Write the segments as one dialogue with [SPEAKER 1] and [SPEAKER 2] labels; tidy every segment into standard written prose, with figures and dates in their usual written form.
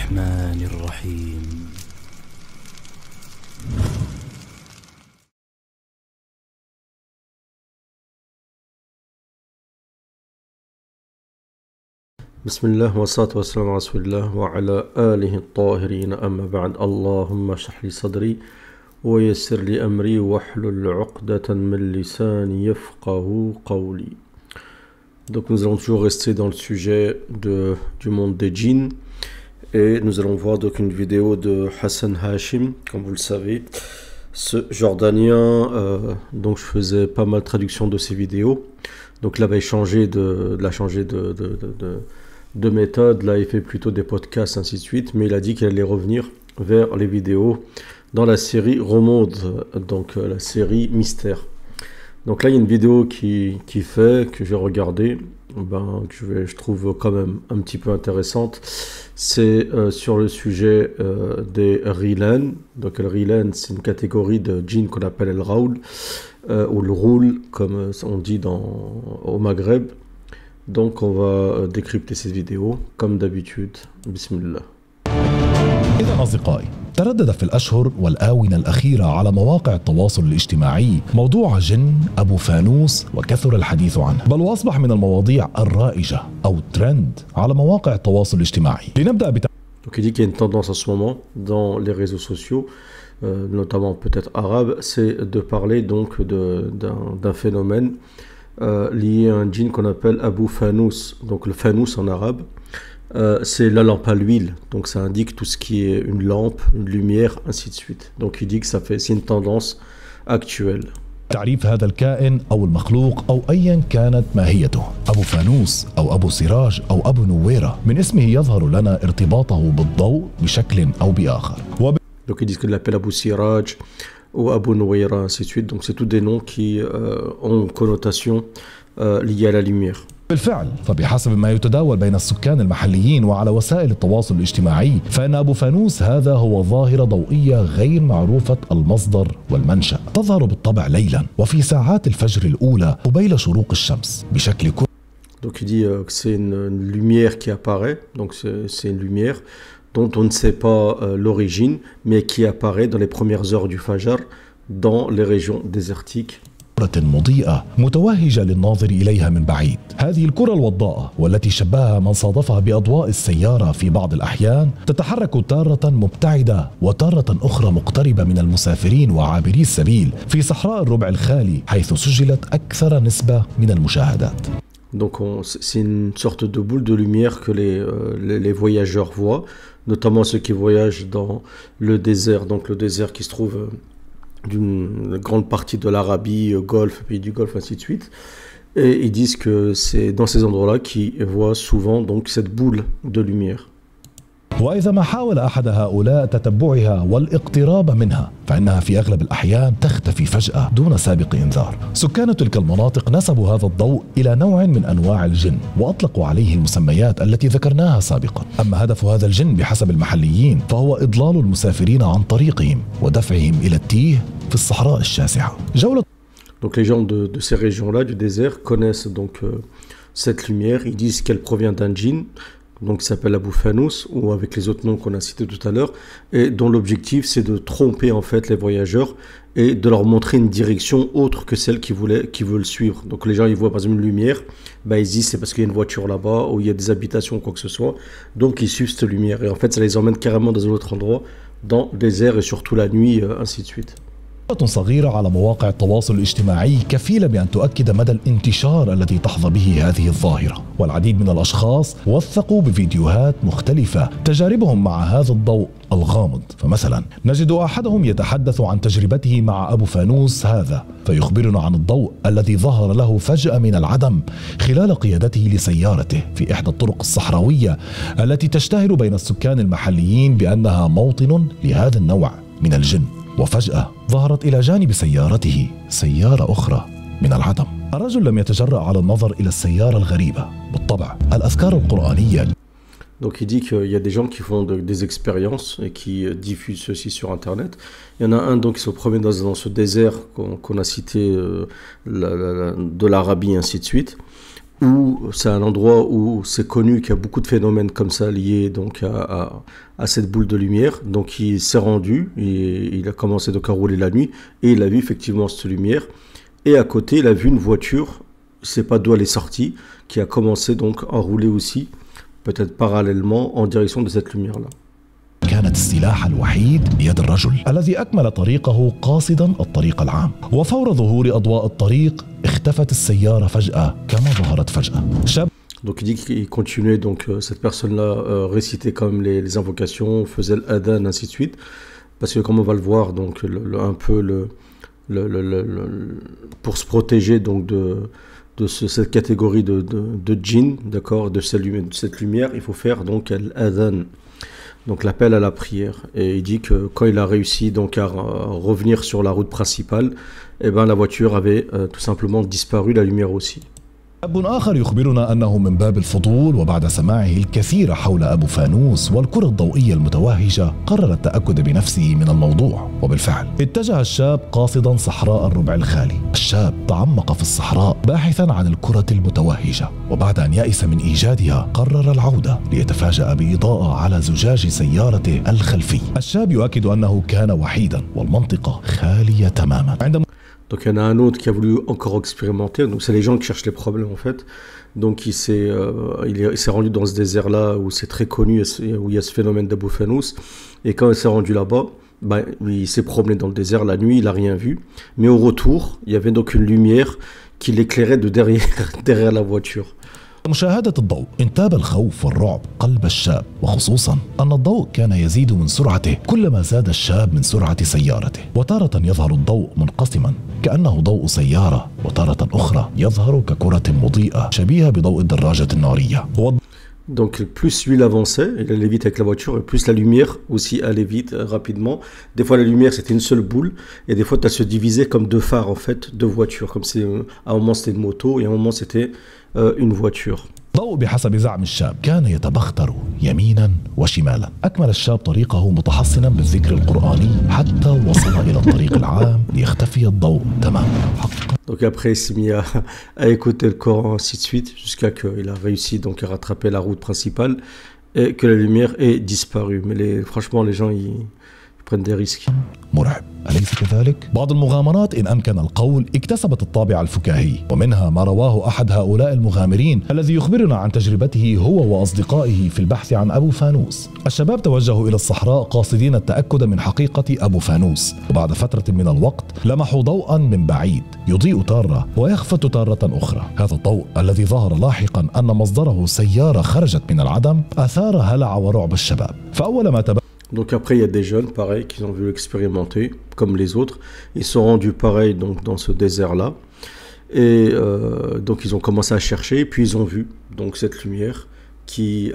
[SPEAKER 1] الرحمن الرحيم.
[SPEAKER 2] بسم الله والصلاة والسلام على رسول الله وعلى آله الطاهرين أما بعد. اللهم اشرح لي صدري ويسر لي أمري واحلل عقدة من لساني يفقه قولي. Donc nous allons toujours rester dans le sujet du monde des djinns et nous allons voir donc une vidéo de Hassan Hashim, comme vous le savez. Ce Jordanien, donc je faisais pas mal de traductions de ses vidéos. Donc là, il a changé de méthode. Là, il fait plutôt des podcasts, ainsi de suite. Mais il a dit qu'il allait revenir vers les vidéos dans la série Remonde, donc la série Mystère. Donc là, il y a une vidéo qui fait, que j'ai regardée, que je trouve quand même un petit peu intéressante. C'est sur le sujet des Rilen. Donc le Rilen, c'est une catégorie de djinns qu'on appelle el Raoul, ou le Roul, comme on dit au Maghreb. Donc on va décrypter cette vidéo, comme d'habitude. Bismillah.
[SPEAKER 3] إذا أصدقائي، تردد في الأشهر والآونة الأخيرة على مواقع التواصل الاجتماعي موضوع جن أبو فانوس، وكثر الحديث عنه، بل وأصبح من المواضيع الرائجة أو ترند على مواقع التواصل الاجتماعي. لنبدأ
[SPEAKER 2] Donc il dit qu'il y a une tendance en ce moment dans les réseaux sociaux, notamment peut-être arabes, c'est de parler donc d'un phénomène lié à un djinn qu'on appelle Abu Fanous. Donc le Fanous en arabe, c'est la lampe à l'huile, donc ça indique tout ce qui est une lampe, une lumière, ainsi de suite. Donc il dit que c'est une tendance actuelle.
[SPEAKER 3] تعريف هذا الكائن أو المخلوق أو أيا كانت ماهيته. أبو فانوس أو أبو سراج أو أبو نويرة من اسمه يظهر لنا ارتباطه بالضوء بشكل أو بآخر.
[SPEAKER 2] Donc ils disent qu'il l'appelle Abu Siraj ou Abu Nouaira, ainsi de suite. Donc c'est tous des noms qui ont une connotation liée à la lumière.
[SPEAKER 3] بالفعل، فبحسب ما يتداول بين السكان المحليين وعلى وسائل التواصل الاجتماعي، فإن أبو فانوس هذا هو ظاهرة ضوئية غير معروفة المصدر والمنشأ، تظهر بالطبع ليلا وفي ساعات الفجر الأولى قبيل شروق الشمس بشكل كلي.
[SPEAKER 2] Donc il dit que c'est une lumière qui apparaît, donc c'est une lumière dont on ne sait pas l'origine, mais qui apparaît dans les premières heures du Fajr dans les régions désertiques.
[SPEAKER 3] مضيئة متوهجة للناظر إليها من بعيد. هذه الكرة الوضاءة والتي شبهها من صادفها بأضواء السيارة في بعض الأحيان تتحرك تارة مبتعدة وتارة أخرى مقتربة من المسافرين وعابري السبيل في صحراء الربع الخالي، حيث سجلت أكثر نسبة من المشاهدات.
[SPEAKER 2] Donc c'est une sorte de boule de lumière que les voyageurs voient, notamment ceux qui voyagent dans le désert, donc le désert qui se trouve d'une grande partie de l'Arabie, Golfe, pays du Golfe, ainsi de suite. Et ils disent que c'est dans ces endroits-là qu'ils voient souvent donc cette boule de lumière.
[SPEAKER 3] وإذا ما حاول أحد هؤلاء تتبعها والاقتراب منها، فإنها في أغلب الأحيان تختفي فجأة دون سابق إنذار. سكان تلك المناطق نسبوا هذا الضوء إلى نوع من أنواع الجن وأطلقوا عليه المسميات التي ذكرناها سابقا. أما هدف هذا الجن بحسب المحليين فهو إضلال المسافرين عن طريقهم ودفعهم إلى التيه في الصحراء الشاسعة.
[SPEAKER 2] Donc les gens de ces régions-là, du désert, connaissent donc cette lumière. Ils disent qu'elle provient d'un djinn, donc qui s'appelle Abu Fanous, ou avec les autres noms qu'on a cités tout à l'heure, et dont l'objectif c'est de tromper en fait les voyageurs et de leur montrer une direction autre que celle qu'ils veulent suivre. Donc les gens ils voient par exemple une lumière, ils disent c'est parce qu'il y a une voiture là-bas, ou il y a des habitations ou quoi que ce soit, donc ils suivent cette lumière, et en fait ça les emmène carrément dans un autre endroit, dans le désert et surtout la nuit, ainsi de suite.
[SPEAKER 3] صغيرة على مواقع التواصل الاجتماعي كفيلة بأن تؤكد مدى الانتشار الذي تحظى به هذه الظاهرة، والعديد من الأشخاص وثقوا بفيديوهات مختلفة تجاربهم مع هذا الضوء الغامض. فمثلا نجد أحدهم يتحدث عن تجربته مع أبو فانوس هذا، فيخبرنا عن الضوء الذي ظهر له فجأة من العدم خلال قيادته لسيارته في إحدى الطرق الصحراوية التي تشتهر بين السكان المحليين بأنها موطن لهذا النوع من الجن. وفجأة ظهرت إلى جانب سيارته سيارة أخرى من العدم. الرجل لم يتجرأ على النظر إلى السيارة الغريبة. بالطبع الأذكار القرآنية.
[SPEAKER 2] Donc il dit qu'il y a des gens qui font des expériences et qui diffusent ceci sur Internet. Il y en a un donc qui se promène dans ce désert qu'on a cité de l'Arabie, ainsi de suite, où c'est un endroit où c'est connu qu'il y a beaucoup de phénomènes comme ça liés donc à cette boule de lumière. Donc il s'est rendu, il a commencé donc à rouler la nuit et il a vu effectivement cette lumière. Et à côté, il a vu une voiture, je ne sais pas d'où elle est sortie, qui a commencé donc à rouler aussi, peut-être parallèlement en direction de cette lumière-là.
[SPEAKER 3] كانت السلاح الوحيد بيد الرجل الذي أكمل طريقه قاصدا الطريق العام. وفور ظهور أضواء الطريق اختفت السيارة فجأة كما ظهرت فجأة.
[SPEAKER 2] Donc il dit qu'il continuait, donc cette personne-là récitait quand même les invocations, faisait l'adhan, ainsi de suite. Parce que comme on va le voir, donc pour se protéger donc de cette catégorie de djinn, d'accord, de cette lumière, il faut faire donc l'adhan. Donc l'appel à la prière. Et il dit que quand il a réussi donc à revenir sur la route principale, eh ben la voiture avait tout simplement disparu, la lumière aussi.
[SPEAKER 3] شاب آخر يخبرنا أنه من باب الفضول وبعد سماعه الكثير حول أبو فانوس والكرة الضوئية المتوهجة قرر التأكد بنفسه من الموضوع. وبالفعل اتجه الشاب قاصدا صحراء الربع الخالي. الشاب تعمق في الصحراء باحثا عن الكرة المتوهجة، وبعد أن يأس من إيجادها قرر العودة ليتفاجأ بإضاءة على زجاج سيارته الخلفي. الشاب يؤكد أنه كان وحيدا والمنطقة خالية تماما.
[SPEAKER 2] Donc il y en a un autre qui a voulu encore expérimenter. Donc c'est les gens qui cherchent les problèmes en fait. Donc il s'est rendu dans ce désert-là où c'est très connu, où il y a ce phénomène d'Abou Fanous. Et quand il s'est rendu là-bas, il s'est promené dans le désert la nuit, il n'a rien vu. Mais au retour, il y avait donc une lumière qui l'éclairait de derrière la voiture.
[SPEAKER 3] مشاهدة الضوء انتاب الخوف والرعب قلب الشاب، وخصوصا أن الضوء كان يزيد من سرعته كلما زاد الشاب من سرعة سيارته. وتارة يظهر الضوء منقسما كأنه ضوء سيارة، وتارة أخرى يظهر ككرة مضيئة شبيهة بضوء الدراجة النارية.
[SPEAKER 2] Donc plus lui il avançait, il allait vite avec la voiture, et plus la lumière aussi allait vite, rapidement. Des fois la lumière c'était une seule boule, et des fois elle se divisait comme deux phares en fait, deux voitures. Comme c'est à un moment c'était une moto, et à un moment c'était une voiture.
[SPEAKER 3] الضوء بحسب زعم الشاب كان يتبختر يمينا وشمالا. أكمل الشاب طريقه متحصنا بالذكر القرآني حتى وصل إلى الطريق العام ليختفي الضوء تماما.
[SPEAKER 2] Donc après il s'est mis à écouter le Coran, ainsi de suite, jusqu'à qu'il a réussi donc à rattraper la route principale et que la lumière ait disparu. Mais franchement les gens ils prennent des risques.
[SPEAKER 3] مرعب أليس كذلك؟ بعض المغامرات إن أمكن القول اكتسبت الطابع الفكاهي، ومنها ما رواه أحد هؤلاء المغامرين الذي يخبرنا عن تجربته هو وأصدقائه في البحث عن أبو فانوس. الشباب توجهوا إلى الصحراء قاصدين التأكد من حقيقة أبو فانوس، وبعد فترة من الوقت لمحوا ضوءا من بعيد يضيء تارة ويخفت تارة أخرى. هذا الضوء الذي ظهر لاحقا أن مصدره سيارة خرجت من العدم أثار هلع ورعب الشباب. فأول ما
[SPEAKER 2] Donc après, il y a des jeunes, pareil, qui ont voulu expérimenter, comme les autres. Ils sont rendus pareil donc, dans ce désert-là. Et donc ils ont commencé à chercher, puis ils ont vu donc, cette lumière qui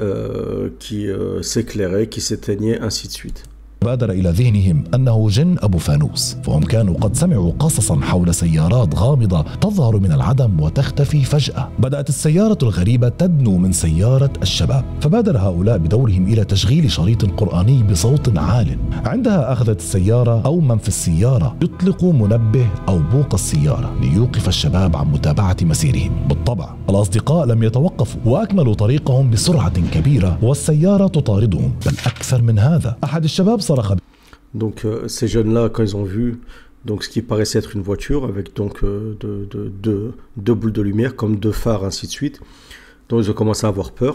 [SPEAKER 2] s'éclairait, qui s'éteignait, ainsi de suite.
[SPEAKER 3] بادر إلى ذهنهم أنه جن أبو فانوس، فهم كانوا قد سمعوا قصصا حول سيارات غامضة تظهر من العدم وتختفي فجأة. بدأت السيارة الغريبة تدنو من سيارة الشباب، فبادر هؤلاء بدورهم إلى تشغيل شريط قرآني بصوت عال. عندها أخذت السيارة أو من في السيارة يطلق منبه أو بوق السيارة ليوقف الشباب عن متابعة مسيرهم. بالطبع الأصدقاء لم يتوقفوا وأكملوا طريقهم بسرعة كبيرة والسيارة تطاردهم، بل أكثر من هذا أحد الشباب
[SPEAKER 2] Donc ces jeunes-là, quand ils ont vu donc, ce qui paraissait être une voiture avec donc deux boules de lumière comme deux phares, ainsi de suite, donc ils ont commencé à avoir peur.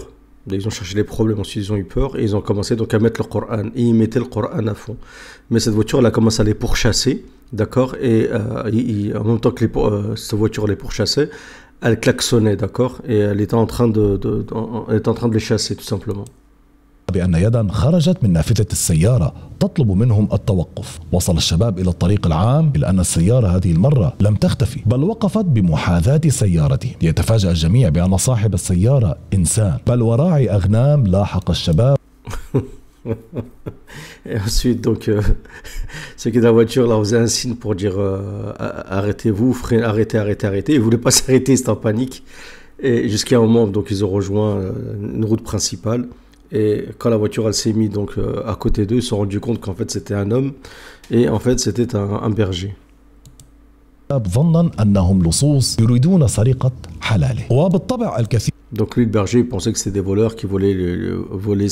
[SPEAKER 2] Ils ont cherché les problèmes, ensuite ils ont eu peur et ils ont commencé donc à mettre le Coran, et ils mettaient le Coran à fond. Mais cette voiture elle a commencé à les pourchasser, d'accord, et en même temps que cette voiture les pourchassait, elle klaxonnait, d'accord, et elle était en train de les chasser tout simplement.
[SPEAKER 3] بأن يدا خرجت من نافذة السيارة تطلب منهم التوقف. وصل الشباب إلى الطريق العام إلا أن السيارة هذه المرة لم تختفي، بل وقفت بمحاذاة سيارته. ليتفاجأ الجميع بأن صاحب السيارة إنسان، بل وراعي أغنام لاحق الشباب.
[SPEAKER 2] Et ensuite, donc, ceux qui étaient dans la voiture là faisaient un signe pour dire arrêtez-vous, arrêtez. Ils ne voulaient pas s'arrêter, ils étaient en panique. Et jusqu'à un moment, donc, ils ont rejoint une route principale. Et quand la voiture elle s'est mise donc à côté d'eux, ils se sont rendus compte qu'en fait c'était un homme et en fait c'était un berger.
[SPEAKER 3] ظنا أنهم لصوص يريدون سرقة حلاله. وبالطبع الكثير
[SPEAKER 2] Donc lui, le berger, il pensait que c'était des voleurs qui volaient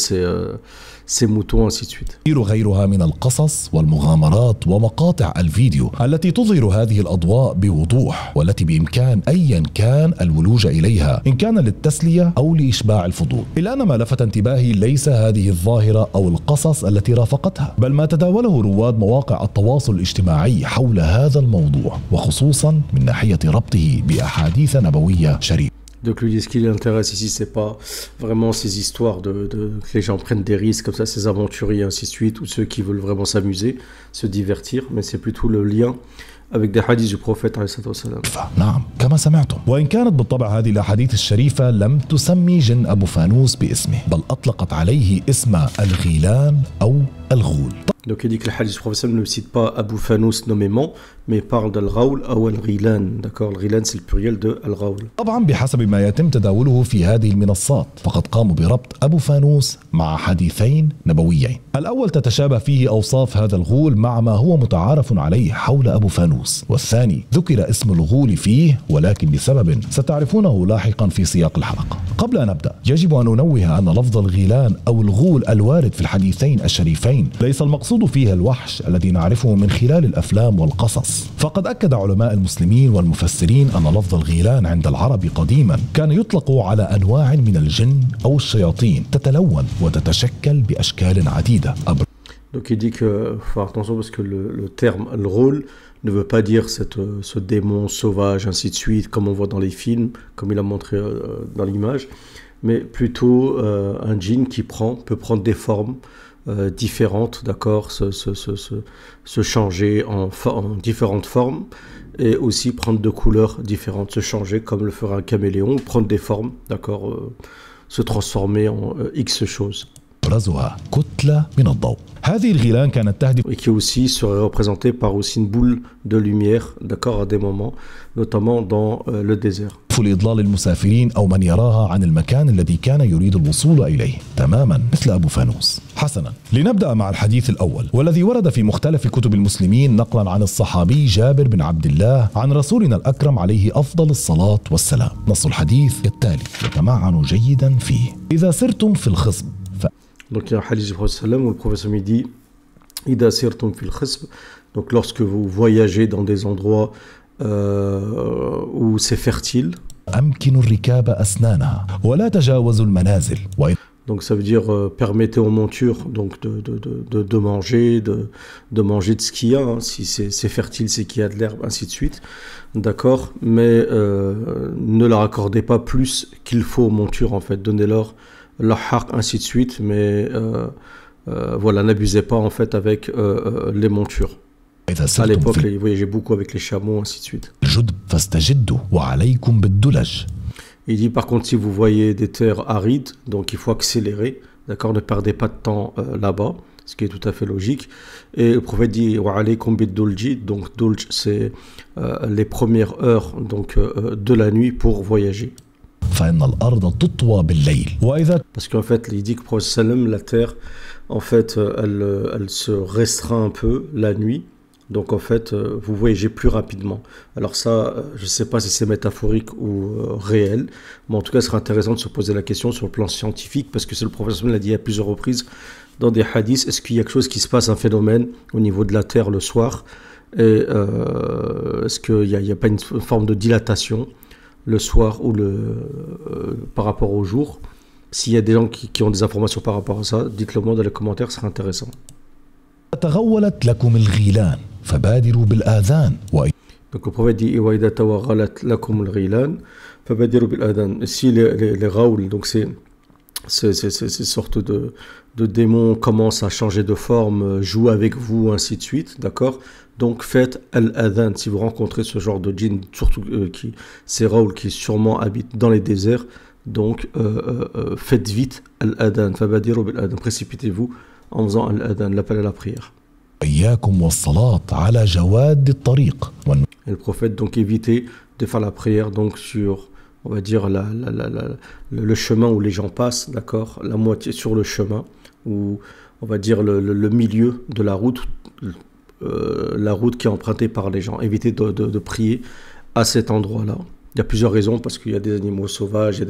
[SPEAKER 2] ses moutons, ainsi de suite.
[SPEAKER 3] غيرها من القصص والمغامرات ومقاطع الفيديو التي تظهر هذه الأضواء بوضوح، والتي بإمكان أيا كان الولوج إليها إن كان للتسلية أو لإشباع الفضول. إلا أن ما لفت انتباهي ليس هذه الظاهرة أو القصص التي رافقتها، بل ما تداوله رواد مواقع التواصل الاجتماعي حول هذا الموضوع، وخصوصا من ناحية ربطه بأحاديث نبوية شريفة.
[SPEAKER 2] Donc lui, ce qui l'intéresse ici, c'est pas vraiment ces histoires que les gens prennent des risques comme ça, ces aventuriers, ainsi de suite, ou ceux qui veulent vraiment s'amuser, se divertir, mais c'est plutôt le lien avec des hadiths du prophète عليه الصلاة والسلام.
[SPEAKER 3] نعم كما سمعتم. وإن كانت بالطبع هذه الأحاديث الشريفة لم تسمي جن أبو فانوس باسمه، بل أطلقت عليه اسم الغيلان أو الغول.
[SPEAKER 2] Donc il dit que le hadith du prophète ne cite pas Abu Fanous nommément, mais parle d'Al-Ghawl ou Al-Ghilan. D'accord, Al-Ghilan c'est le pluriel de Al-Ghawl.
[SPEAKER 3] طبعا بحسب ما يتم تداوله في هذه المنصات، فقد قاموا بربط أبو فانوس مع حديثين نبويين. الأول تتشابه فيه أوصاف هذا الغول مع ما هو متعارف عليه حول أبو فانوس، والثاني ذكر اسم الغول فيه ولكن لسبب ستعرفونه لاحقا في سياق الحلقة. قبل أن نبدأ يجب أن ننوه أن لفظ الغيلان أو الغول الوارد في الحديثين الشريفين ليس المقصود فيها الوحش الذي نعرفه من خلال الأفلام والقصص، فقد أكد علماء المسلمين والمفسرين أن لفظ الغيلان عند العرب قديما كان يطلق على أنواع من الجن أو الشياطين تتلون وتتشكل بأشكال عديدة.
[SPEAKER 2] Donc il dit que faut faire attention parce que le terme al-Ghul ne veut pas dire ce démon sauvage, ainsi de suite, comme on voit dans les films, comme il a montré dans l'image, mais plutôt un djinn qui peut prendre des formes différentes, d'accord, se changer en différentes formes et aussi prendre de couleurs différentes, se changer comme le ferait un caméléon, prendre des formes, d'accord, se transformer en X choses. Et qui aussi serait représenté par aussi une boule de lumière, d'accord, à des moments, notamment dans le désert.
[SPEAKER 3] لإضلال المسافرين أو من يراها عن المكان الذي كان يريد الوصول إليه تماما مثل أبو فانوس. حسنا، لنبدأ مع الحديث الأول والذي ورد في مختلف كتب المسلمين نقلا عن الصحابي جابر بن عبد الله عن رسولنا الأكرم عليه أفضل الصلاة والسلام. نص الحديث التالي يتمعن جيدا فيه: إذا سرتم في الخصب.
[SPEAKER 2] Donc il y a un hadith du prophète où le prophète me dit Ida sirtum fil khasb, donc lorsque vous voyagez dans des endroits où c'est fertile.
[SPEAKER 3] أمكن الركاب أسنانها ولا تجاوزوا المنازل.
[SPEAKER 2] Donc ça veut dire permettez aux montures donc de manger, de manger de ce qu'il y a, hein. Si c'est fertile, c'est qu'il y a de l'herbe, ainsi de suite. D'accord, mais ne leur accordez pas plus qu'il faut aux montures, en fait. Donnez-leur leur haq, ainsi de suite, mais voilà, n'abusez pas en fait avec les montures. À l'époque, ils voyageaient beaucoup avec les chameaux, ainsi de suite. Il dit par contre, si vous voyez des terres arides, donc il faut accélérer, d'accord, ne perdez pas de temps là-bas, ce qui est tout à fait logique. Et le prophète dit wa alaykum bid-dulji, donc dulj c'est les premières heures donc de la nuit pour voyager. Parce qu'en fait, il dit que pour la terre, en fait, elle se restreint un peu la nuit. Donc en fait, vous voyagez plus rapidement. Alors ça, je ne sais pas si c'est métaphorique ou réel, mais en tout cas, ce serait intéressant de se poser la question sur le plan scientifique, parce que c'est le professeur l'a dit à plusieurs reprises dans des hadiths. Est-ce qu'il y a quelque chose qui se passe, un phénomène au niveau de la Terre le soir, et est-ce qu'il n'y a pas une forme de dilatation le soir ou par rapport au jour? S'il y a des gens qui ont des informations par rapport à ça, dites-le moi dans les commentaires, ce serait intéressant.
[SPEAKER 3] تغولت لكم الغيلان فبادروا بالآذان.
[SPEAKER 2] Donc le prophète dit وإذا توغلت لكم الغيلان فبادروا بالآذان. Si les ghawls, donc ces sortes de démons commencent à changer de forme, jouent avec vous, ainsi de suite, d'accord. Donc faites al-adhan si vous rencontrez ce genre de djinn, surtout ces ghawls qui sûrement habitent dans les déserts. Donc faites vite al-adhan, fabadiru bil-adhan, précipitez-vous en faisant al-adhan, l'appel à la prière. Et le prophète donc évitait de faire la prière donc sur, on va dire, le chemin où les gens passent, d'accord, la moitié sur le chemin, ou on va dire le milieu de la route qui est empruntée par les gens. Évitez de prier à cet endroit-là. Il y a plusieurs raisons, parce qu'il y a des animaux sauvages,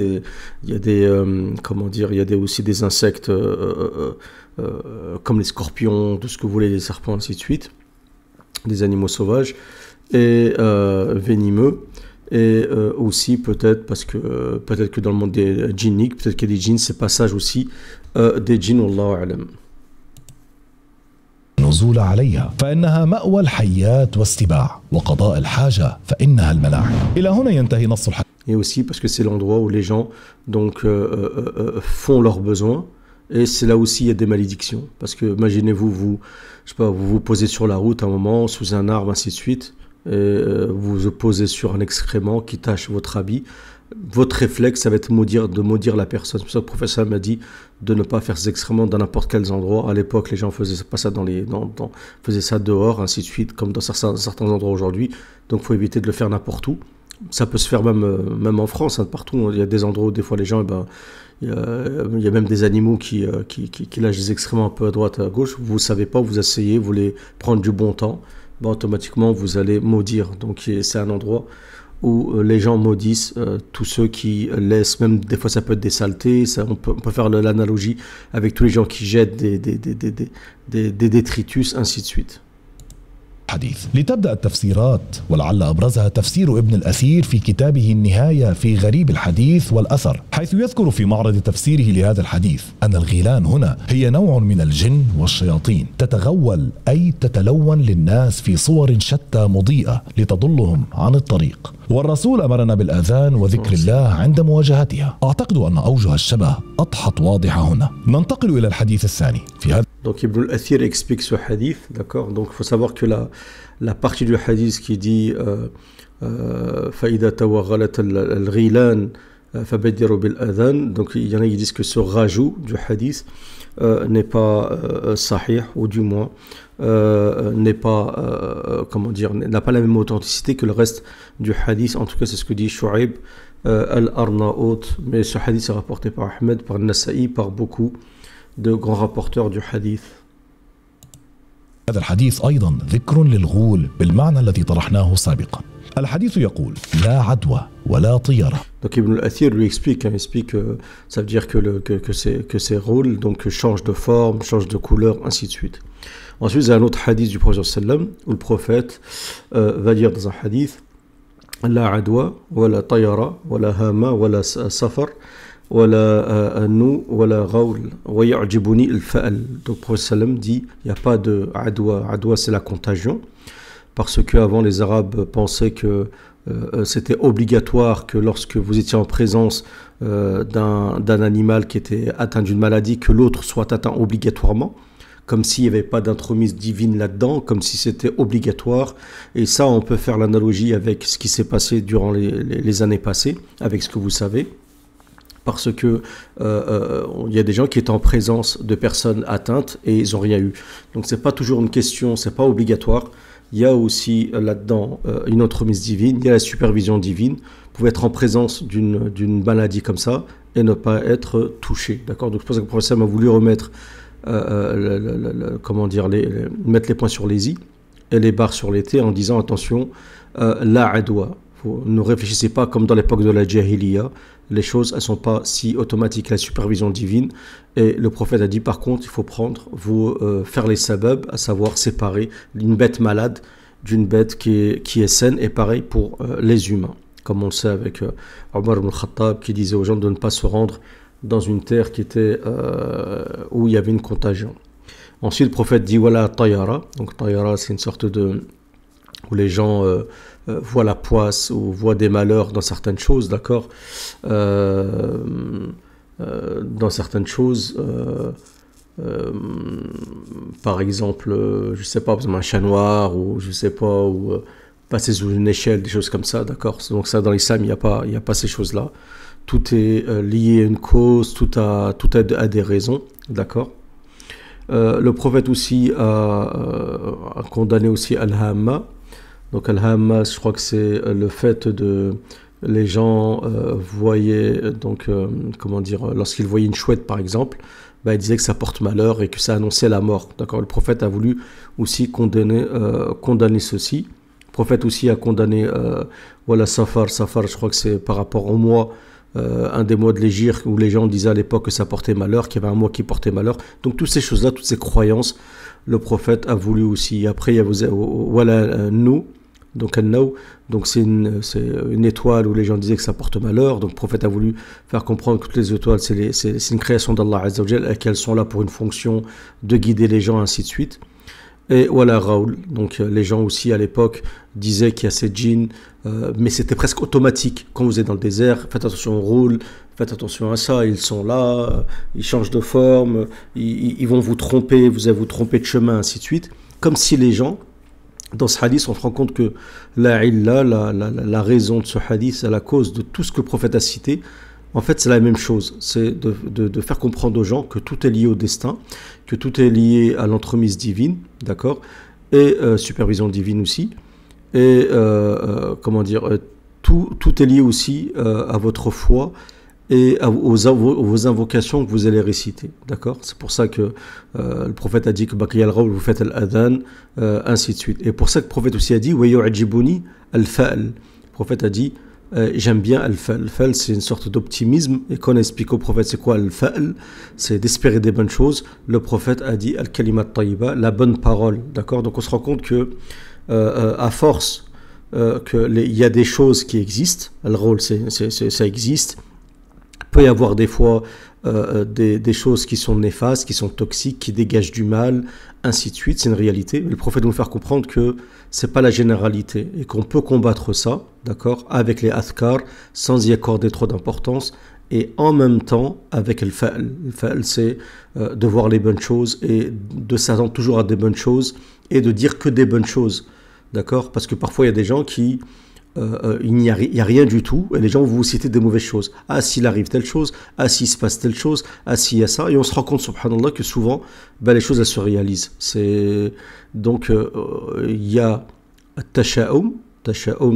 [SPEAKER 2] comment dire, il y a aussi des insectes comme les scorpions, tout ce que vous voulez, les serpents, ainsi de suite, des animaux sauvages et venimeux. Et aussi peut-être parce que peut-être que dans le monde des djinniques, peut-être qu'il y a des djinns, c'est passage aussi des djinns, Wallahu a'lam.
[SPEAKER 3] النزول عليها فإنها مأوى الحيات والسباع وقضاء الحاجة فإنها الملاعب. إلى هنا ينتهي نص الحديث.
[SPEAKER 2] Et aussi parce que c'est l'endroit où les gens donc font leurs besoins, et c'est là aussi il y a des malédictions, parce que imaginez-vous je sais pas, vous vous posez sur la route à un moment sous un arbre, ainsi de suite, et vous vous posez sur un excrément qui tache votre habit. Votre réflexe, ça va être de maudire la personne. C'est pour ça que le professeur m'a dit de ne pas faire ces excréments dans n'importe quel endroit. À l'époque, les gens faisaient pas ça faisaient ça dehors, ainsi de suite, comme dans certains endroits aujourd'hui. Donc, il faut éviter de le faire n'importe où. Ça peut se faire même en France, hein, partout. Il y a des endroits où des fois les gens, il y a même des animaux qui lâchent des excréments un peu à droite, à gauche. Vous ne savez pas, vous asseyez, vous voulez prendre du bon temps, automatiquement vous allez maudire. Donc, c'est un endroit où les gens maudissent tous ceux qui laissent, même des fois ça peut être des saletés, on peut faire l'analogie avec tous les gens qui jettent des détritus, ainsi de suite.
[SPEAKER 3] حديث لتبدأ التفسيرات، ولعل أبرزها تفسير ابن الأثير في كتابه النهاية في غريب الحديث والأثر، حيث يذكر في معرض تفسيره لهذا الحديث أن الغيلان هنا هي نوع من الجن والشياطين تتغول أي تتلون للناس في صور شتى مضيئة لتضلهم عن الطريق، والرسول أمرنا بالآذان وذكر الله عند مواجهتها. أعتقد أن أوجه الشبه أضحت واضحة هنا. ننتقل إلى الحديث الثاني في هذا.
[SPEAKER 2] Donc Ibn al-Athir explique ce hadith, d'accord. Donc il faut savoir que la partie du hadith qui dit فَإِذَا تَوَغَّلَتَ الْغِيلَانِ فَبَدِّرُوا بِالْأَذَانِ. Donc il y en a qui disent que ce rajout du hadith n'est pas sahih, ou du moins n'est pas comment dire, n'a pas la même authenticité que le reste du hadith. En tout cas, c'est ce que dit Shu'aib al-Arnaout, mais ce hadith est rapporté par Ahmed, par Nasa'i, par beaucoup de grands rapporteurs du hadith.
[SPEAKER 3] هذا الحديث أيضا ذكر للغول بالمعنى الذي طرحناه سابقا. الحديث يقول لا عدوى ولا طيرة.
[SPEAKER 2] Donc Ibn al-Athir lui explique, ça veut dire que ces rôles donc changent de forme, changent de couleur, ainsi de suite. Ensuite, il y a un autre hadith du prophète sallam où le prophète va dire dans un hadith la adwa wala tayara wala hama wala safar wala nu wala ghawl wa ya'jibuni al-fa'al. Donc le prophète sallam dit il n'y a pas de adwa. Adwa, c'est la contagion, parce qu'avant les Arabes pensaient que c'était obligatoire que lorsque vous étiez en présence d'un animal qui était atteint d'une maladie, que l'autre soit atteint obligatoirement, comme s'il n'y avait pas d'intromise divine là-dedans, comme si c'était obligatoire. Et ça, on peut faire l'analogie avec ce qui s'est passé durant les années passées, avec ce que vous savez, parce que il y a des gens qui étaient en présence de personnes atteintes et ils n'ont rien eu. Donc c'est pas toujours une question, c'est pas obligatoire. Il y a aussi là-dedans une entremise divine, il y a la supervision divine. Vous pouvez être en présence d'une maladie comme ça et ne pas être touché. D'accord. Donc c'est pour ça que le professeur m'a voulu remettre comment dire, mettre les points sur les i et les barres sur les t en disant attention, la adwa. Ne réfléchissez pas comme dans l'époque de la Jahiliya. Les choses, elles ne sont pas si automatiques, la supervision divine. Et le prophète a dit, par contre, il faut faire les sabab, à savoir séparer une bête malade d'une bête qui est saine, et pareil pour les humains. Comme on le sait avec Omar ibn Khattab, qui disait aux gens de ne pas se rendre dans une terre où il y avait une contagion. Ensuite, le prophète dit, voilà, tayara. Donc, tayara, c'est une sorte où les gens voient la poisse ou voient des malheurs dans certaines choses, d'accord, dans certaines choses, par exemple, je sais pas, un chat noir, ou je sais pas, ou passer sous une échelle, des choses comme ça, d'accord. Donc ça, dans l'islam, il n'y a pas ces choses-là. Tout est lié à une cause, tout a des raisons, d'accord. Le prophète aussi a condamné aussi al-hamma. Donc al-hamma, je crois que c'est le fait de les gens voyaient donc comment dire, lorsqu'ils voyaient une chouette par exemple, ils disaient que ça porte malheur et que ça annonçait la mort. D'accord. Le prophète a voulu aussi condamner ceci, Le prophète aussi a condamné voilà, Safar, je crois que c'est par rapport au mois, un des mois de l'Hégire où les gens disaient à l'époque que ça portait malheur, qu'il y avait un mois qui portait malheur. Donc toutes ces choses-là, toutes ces croyances, le prophète a voulu aussi. Après, il y a voilà, nous, donc c'est une étoile où les gens disaient que ça porte malheur. Donc le prophète a voulu faire comprendre que toutes les étoiles, c'est une création d'Allah Azza wa Jal et qu'elles sont là pour une fonction de guider les gens, ainsi de suite. Et voilà, Raoul. Donc les gens aussi à l'époque disaient qu'il y a ces djinns, mais c'était presque automatique. Quand vous êtes dans le désert, faites attention au roule, faites attention à ça, ils sont là, ils changent de forme, ils vont vous tromper, vous allez vous tromper de chemin, ainsi de suite. Comme si les gens, dans ce hadith, on se rend compte que la raison de ce hadith, c'est la cause de tout ce que le prophète a cité. En fait, c'est la même chose. C'est de faire comprendre aux gens que tout est lié au destin, que tout est lié à l'entremise divine, d'accord, et supervision divine aussi. Et comment dire, tout est lié aussi à votre foi et vos invocations que vous allez réciter, d'accord. C'est pour ça que le prophète a dit que Baqi al-Rawl, vous faites al-Adhan, ainsi de suite. Et pour ça que le prophète aussi a dit wa yu'jibuni al-Fa'l. Le prophète a dit j'aime bien al-Fa'l. Al-Fa'l, c'est une sorte d'optimisme. Et quand on explique au prophète c'est quoi al-Fa'l, c'est d'espérer des bonnes choses. Le prophète a dit al-Kalimat Tayyiba, la bonne parole, d'accord. Donc on se rend compte que à force qu'il y a des choses qui existent, al-Rawl, ça existe. Il peut y avoir des fois des choses qui sont néfastes, qui sont toxiques, qui dégagent du mal, ainsi de suite. C'est une réalité. Mais le prophète nous faire comprendre que c'est pas la généralité et qu'on peut combattre ça, d'accord, avec les adhkar, sans y accorder trop d'importance, et en même temps avec le fa'al. Le fa'al, c'est de voir les bonnes choses et de s'attendre toujours à des bonnes choses et de dire que des bonnes choses, d'accord. Parce que parfois il y a des gens qui il n'y a rien du tout, et les gens vont vous citer des mauvaises choses. Ah, s'il arrive telle chose, ah, s'il se passe telle chose, ah, s'il y a ça, et on se rend compte, subhanallah, que souvent, les choses, elles se réalisent. Donc, il y a tasha'um,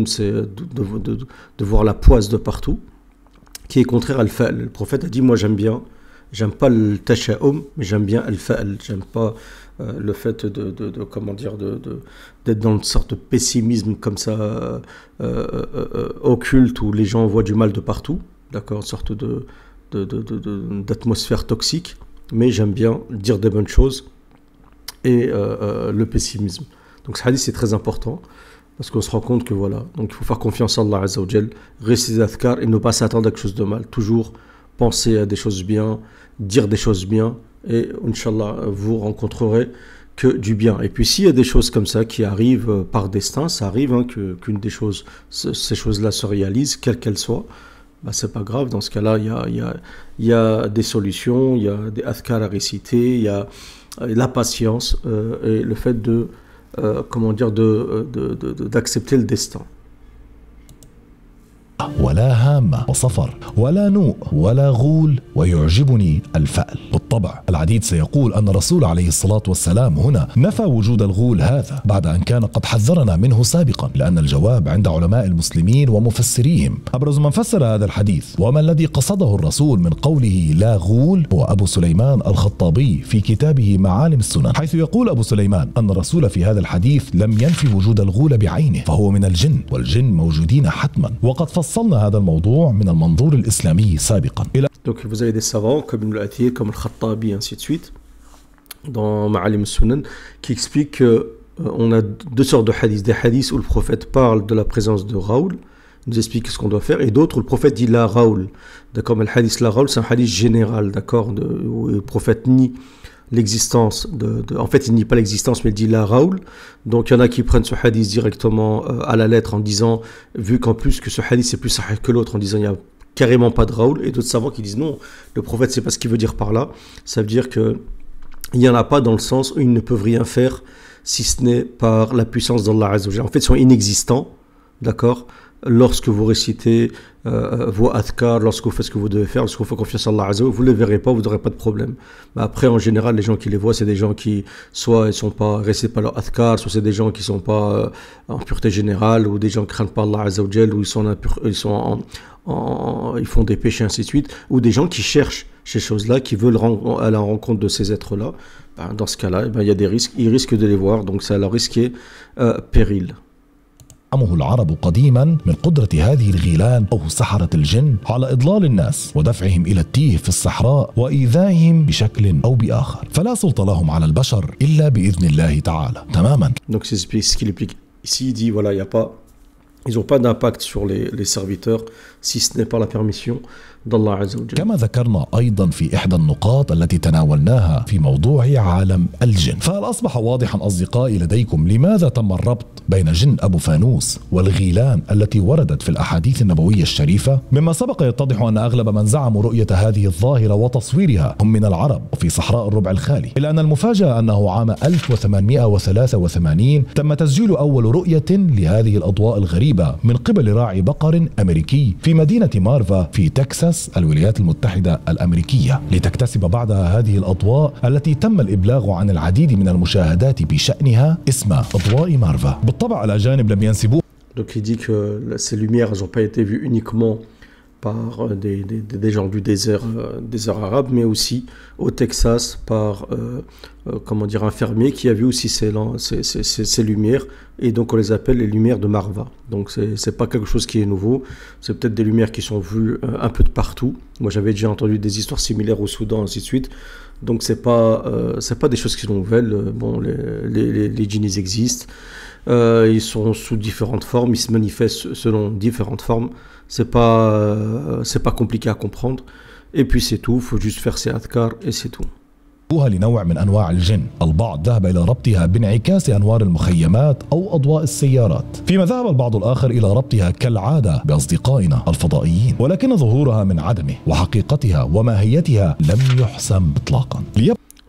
[SPEAKER 2] c'est de voir la poisse de partout, qui est contraire à al-fa'l. Le prophète a dit, moi j'aime pas le tasha'um, mais j'aime bien al-fa'l. J'aime pas le fait comment dire, d'être dans une sorte de pessimisme comme ça, occulte, où les gens voient du mal de partout, d'accord, une sorte d'atmosphère toxique, mais j'aime bien dire des bonnes choses et le pessimisme. Donc ce hadith c'est très important, parce qu'on se rend compte que voilà, donc il faut faire confiance à Allah Azza wa Jal, réciter l'adhkar et ne pas s'attendre à quelque chose de mal, toujours penser à des choses bien, dire des choses bien, et Inch'Allah, vous rencontrerez que du bien. Et puis s'il y a des choses comme ça qui arrivent par destin, ça arrive hein, qu'une des choses, ces choses-là se réalisent, quelles qu'elles soient, bah, c'est pas grave. Dans ce cas-là, il y a des solutions, il y a des adhkar à réciter, il y a la patience et le fait comment dire, d'accepter le destin.
[SPEAKER 3] ولا هامة وصفر ولا نوء ولا غول ويعجبني الفأل. بالطبع العديد سيقول أن الرسول عليه الصلاة والسلام هنا نفى وجود الغول هذا بعد أن كان قد حذرنا منه سابقا، لأن الجواب عند علماء المسلمين ومفسريهم. أبرز من فسر هذا الحديث وما الذي قصده الرسول من قوله لا غول هو أبو سليمان الخطابي في كتابه معالم السنن، حيث يقول أبو سليمان أن الرسول في هذا الحديث لم ينفي وجود الغول بعينه، فهو من الجن، والجن موجودين حتما، وقد فصلنا هذا الموضوع من المنظور الإسلامي سابقا.
[SPEAKER 2] Donc vous avez des savants comme Ibn al-Athir, comme al-Khattabi, ainsi de suite, dans Ma'alim al-Sunan, qui expliquent qu'on a deux sortes de hadiths. Des hadiths où le prophète parle de la présence de Raoul, nous explique ce qu'on doit faire, et d'autres où le prophète dit la Raoul. D'accord, mais le hadith la Raoul, c'est un hadith général, d'accord, où le prophète nie l'existence en fait il nie pas l'existence mais il dit la Raoul. Donc il y en a qui prennent ce hadith directement à la lettre en disant, vu qu'en plus que ce hadith c'est plus sahih que l'autre, en disant il n'y a carrément pas de Raoul, et d'autres savants qui disent non, le prophète c'est pas ce qu'il veut dire par là, ça veut dire que il n'y en a pas dans le sens où ils ne peuvent rien faire si ce n'est par la puissance d'Allah Azza wa Jalla. En fait ils sont inexistants, d'accord, lorsque vous récitez vos adhkar, lorsque vous faites ce que vous devez faire, lorsque vous faites confiance à Allah Azza wa Jalla, vous ne les verrez pas, vous n'aurez pas de problème. Mais après, en général, les gens qui les voient, c'est des gens qui, soit ils ne sont pas récités par leur adhkar, soit c'est des gens qui ne sont pas en pureté générale, ou des gens qui ne craignent pas Allah Azza wa Jalla, ou ils font des péchés, ainsi de suite, ou des gens qui cherchent ces choses-là, qui veulent à la rencontre de ces êtres-là. Ben, dans ce cas-là, ben, il y a des risques, ils risquent de les voir, donc ça leur risque péril.
[SPEAKER 3] يتنعمه العرب قديما من قدرة هذه الغيلان أو سحرة الجن على إضلال الناس ودفعهم إلى التيه في الصحراء وإيذائهم بشكل أو بآخر، فلا سلطة لهم على البشر إلا بإذن الله تعالى تماما.
[SPEAKER 2] Donc c'est ce qu'il explique ici, il dit voilà, il y a pas, ils n'ont pas d'impact sur les serviteurs si ce n'est pas la permission d'Allah Azza wa Jalla.
[SPEAKER 3] كما ذكرنا أيضا في إحدى النقاط التي تناولناها في موضوع عالم الجن، فهل أصبح واضحا أصدقائي لديكم لماذا تم الربط بين جن أبو فانوس والغيلان التي وردت في الأحاديث النبوية الشريفة؟ مما سبق يتضح أن أغلب من زعموا رؤية هذه الظاهرة وتصويرها هم من العرب وفي صحراء الربع الخالي، إلا أن المفاجأة أنه عام 1883 تم تسجيل أول رؤية لهذه الأضواء الغريبة من قبل راعي بقر أمريكي في مدينة مارفا في تكساس الولايات المتحدة الأمريكية، لتكتسب بعدها هذه الأضواء التي تم الإبلاغ عن العديد من المشاهدات بشأنها اسم أضواء مارفا. بالطبع الأجانب لم ينسبوه.
[SPEAKER 2] Donc il dit que ces lumières n'ont pas été vues uniquement par des gens du désert arabe, mais aussi au Texas par comment dire, un fermier qui a vu aussi ces lumières, et donc on les appelle les lumières de Marva. Donc c'est pas quelque chose qui est nouveau, c'est peut-être des lumières qui sont vues un peu de partout. Moi j'avais déjà entendu des histoires similaires au Soudan, ainsi de suite. Donc c'est pas des choses qui sont nouvelles. Bon, les djinns ils existent, ils sont sous différentes formes, ils se manifestent selon différentes formes. C'est pas compliqué à comprendre, et puis c'est tout, faut juste faire ses adhkar et c'est tout.
[SPEAKER 3] لنوع من أنواع الجن، البعض ذهب إلى ربطها بانعكاس أنوار المخيمات أو أضواء السيارات، فيما ذهب البعض الآخر إلى ربطها كالعادة بأصدقائنا الفضائيين، ولكن ظهورها من عدمه وحقيقتها وماهيتها لم يحسم إطلاقا.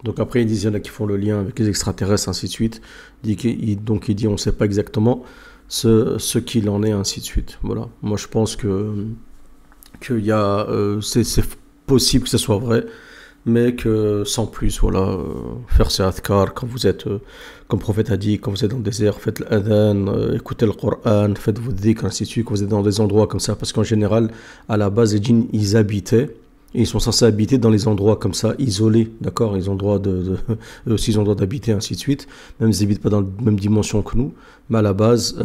[SPEAKER 2] Donc après il dit, il y en a qui font le lien avec les extraterrestres, ainsi de suite. Donc il dit on ne sait pas exactement ce qu'il en est, ainsi de suite. Voilà. Moi je pense qu'il y a c'est possible que ce soit vrai, mais que sans plus, voilà, faire ses adhkar quand vous êtes, comme le prophète a dit, quand vous êtes dans le désert, faites l'adhan, écoutez le Coran, faites vos dhikr, ainsi de suite, quand vous êtes dans des endroits comme ça, parce qu'en général, à la base, les djinns, ils habitaient, et ils sont censés habiter dans les endroits comme ça, isolés, d'accord, ils ont le droit eux aussi ils ont le droit d'habiter, ainsi de suite, même s'ils n'habitent pas dans la même dimension que nous, mais à la base,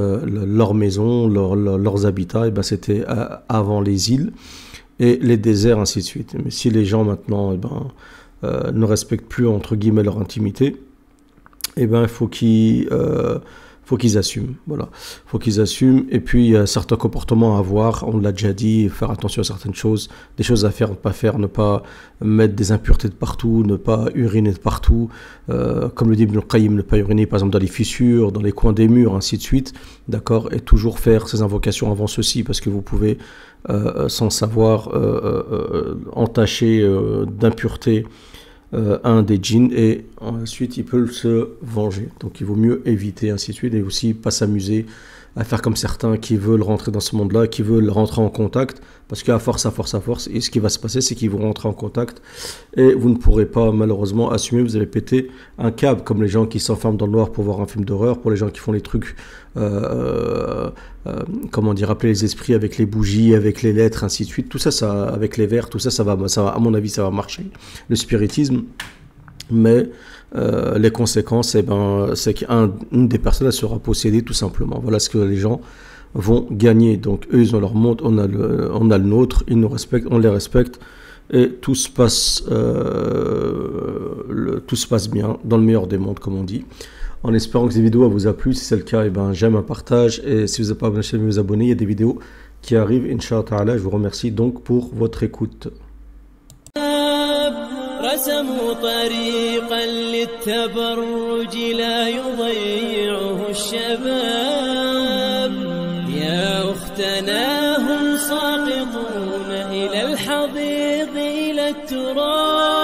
[SPEAKER 2] leur maison, leurs habitats, et ben, c'était avant les îles, et les déserts, ainsi de suite. Mais si les gens maintenant ne respectent plus entre guillemets leur intimité, eh ben, il faut qu'ils assument. Voilà. Faut qu'ils assument. Et puis, il y a certains comportements à avoir. On l'a déjà dit, faire attention à certaines choses. Des choses à faire, ne pas faire, ne pas mettre des impuretés de partout, ne pas uriner de partout. Comme le dit Ibn al-Qayyim, ne pas uriner, par exemple, dans les fissures, dans les coins des murs, ainsi de suite. D'accord ? Et toujours faire ces invocations avant ceci, parce que vous pouvez, sans savoir, entacher d'impureté un des djinns, et ensuite il peut se venger. Donc il vaut mieux éviter, ainsi de suite, et aussi pas s'amuser à faire comme certains qui veulent rentrer dans ce monde-là, qui veulent rentrer en contact, parce qu'à force, et ce qui va se passer, c'est qu'ils vont rentrer en contact, et vous ne pourrez pas malheureusement assumer, vous allez péter un câble, comme les gens qui s'enferment dans le noir pour voir un film d'horreur, pour les gens qui font les trucs, comment dire, appeler les esprits avec les bougies, avec les lettres, ainsi de suite, tout ça avec les verres, tout ça va, à mon avis, ça va marcher, le spiritisme, mais les conséquences, c'est qu'une des personnes elle sera possédée tout simplement. Voilà ce que les gens vont gagner. Donc eux ils ont leur monde, on a le nôtre, ils nous respectent, on les respecte, et tout se passe bien dans le meilleur des mondes, comme on dit. En espérant que cette vidéo vous a plu. Si c'est le cas, j'aime, un partage, et si vous n'êtes pas abonné, vous abonner. Il y a des vidéos qui arrivent, Inch'Allah. Je vous remercie donc pour votre écoute.
[SPEAKER 4] رسموا طريقا للتبرج لا يضيعه الشباب، يا أختنا هم ساقطون إلى الحضيض إلى التراب.